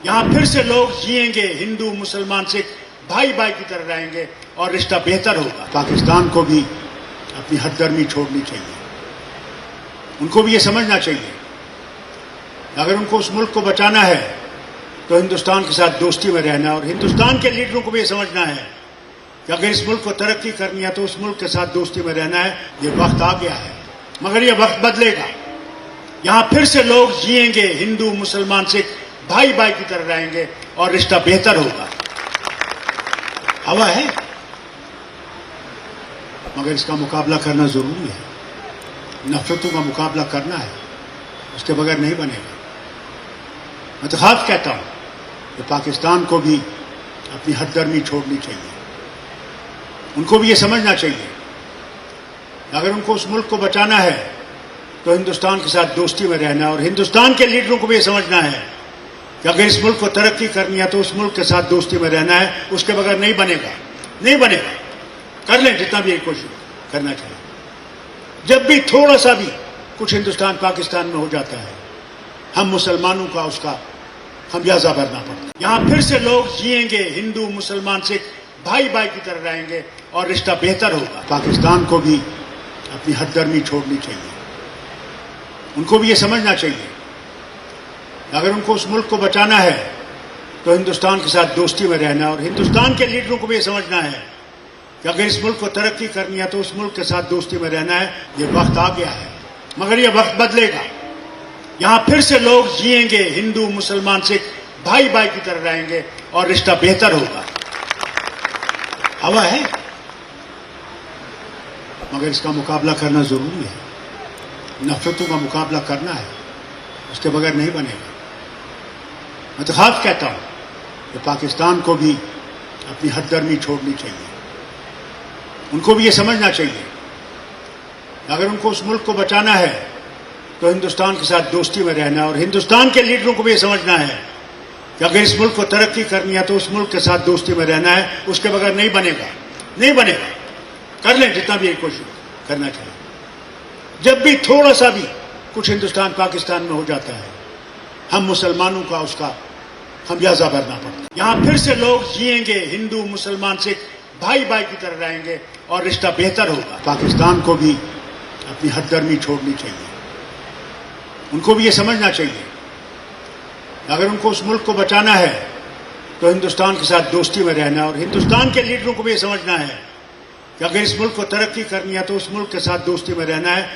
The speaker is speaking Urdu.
یہاں پھر سے لوگ جئیں گے، ہندو مسلمان سکھ بھائی بھائی کی طرح رہیں گے اور رشتہ بہتر ہوگا۔ پاکستان کو بھی اپنی حد درمی چھوڑنی چاہیے، ان کو بھی یہ سمجھنا چاہیے اگر ان کو اس ملک کو بچانا ہے تو ہندوستان کے ساتھ دوستی میں رہنا ہے، اور ہندوستان کے لیڈروں کو بھی یہ سمجھنا ہے کہ اگر اس ملک کو ترقی کرنی ہے تو اس ملک کے ساتھ دوستی میں رہنا ہے۔ یہ وقت آ گیا ہے مگر یہ وقت بدلے گا۔ یہاں پھر سے لوگ جئیں گے، ہندو مسلمان سکھ بھائی بھائی کی طرح رہیں گے اور رشتہ بہتر ہوگا۔ ہوا ہے مگر اس کا مقابلہ کرنا ضروری ہے، نفرتوں کا مقابلہ کرنا ہے، اس کے بغیر نہیں بنے گا۔ میں تو خاص کہتا ہوں کہ پاکستان کو بھی اپنی حد درمی چھوڑنی چاہیے، ان کو بھی یہ سمجھنا چاہیے اگر ان کو اس ملک کو بچانا ہے تو ہندوستان کے ساتھ دوستی میں رہنا ہے، اور ہندوستان کے لیڈروں کو بھی یہ سمجھنا ہے کہ اگر اس ملک کو ترقی کرنی ہے تو اس ملک کے ساتھ دوستی میں رہنا ہے، اس کے بغیر نہیں بنے گا، نہیں بنے گا۔ کر لیں جتنا بھی کوشش کرنا چاہیے۔ جب بھی تھوڑا سا بھی کچھ ہندوستان پاکستان میں ہو جاتا ہے، ہم مسلمانوں کا اس کا خمیازہ بھرنا پڑتا ہے۔ یہاں پھر سے لوگ جئیں گے، ہندو مسلمان سکھ بھائی بھائی کی طرح رہیں گے اور رشتہ بہتر ہوگا۔ پاکستان کو بھی اپنی حد درمی چھوڑنی چاہیے، ان کو بھی یہ سمجھنا چاہیے اگر ان کو اس ملک کو بچانا ہے تو ہندوستان کے ساتھ دوستی میں رہنا ہے، اور ہندوستان کے لیڈروں کو بھی یہ سمجھنا ہے کہ اگر اس ملک کو ترقی کرنی ہے تو اس ملک کے ساتھ دوستی میں رہنا ہے۔ یہ وقت آ گیا ہے مگر یہ وقت بدلے گا۔ یہاں پھر سے لوگ جئیں گے، ہندو مسلمان سکھ بھائی بھائی کی طرح رہیں گے اور رشتہ بہتر ہوگا۔ ہوا ہے مگر اس کا مقابلہ کرنا ضروری ہے، نفرتوں کا مقابلہ کرنا ہے، اس کے بغیر نہیں بنے گا۔ میں تو خاص کہتا ہوں کہ پاکستان کو بھی اپنی حد درمی چھوڑنی چاہیے، ان کو بھی یہ سمجھنا چاہیے اگر ان کو اس ملک کو بچانا ہے تو ہندوستان کے ساتھ دوستی میں رہنا ہے، اور ہندوستان کے لیڈروں کو بھی یہ سمجھنا ہے کہ اگر اس ملک کو ترقی کرنی ہے تو اس ملک کے ساتھ دوستی میں رہنا ہے، اس کے بغیر نہیں بنے گا، نہیں بنے گا۔ کر لیں جتنا بھی کوشش کرنا چاہیے۔ جب بھی تھوڑا سا بھی کچھ ہندوستان پاکستان میں ہو جاتا ہے، ہم مسلمانوں کا اس کا خمیازہ بھرنا پڑتا ہے۔ یہاں پھر سے لوگ جئیں گے، ہندو مسلمان سکھ بھائی بھائی کی طرح رہیں گے اور رشتہ بہتر ہوگا۔ پاکستان کو بھی اپنی حد درمی چھوڑنی چاہیے، ان کو بھی یہ سمجھنا چاہیے اگر ان کو اس ملک کو بچانا ہے تو ہندوستان کے ساتھ دوستی میں رہنا ہے، اور ہندوستان کے لیڈروں کو بھی یہ سمجھنا ہے کہ اگر اس ملک کو ترقی کرنی ہے تو اس ملک کے ساتھ دوستی میں رہنا ہے۔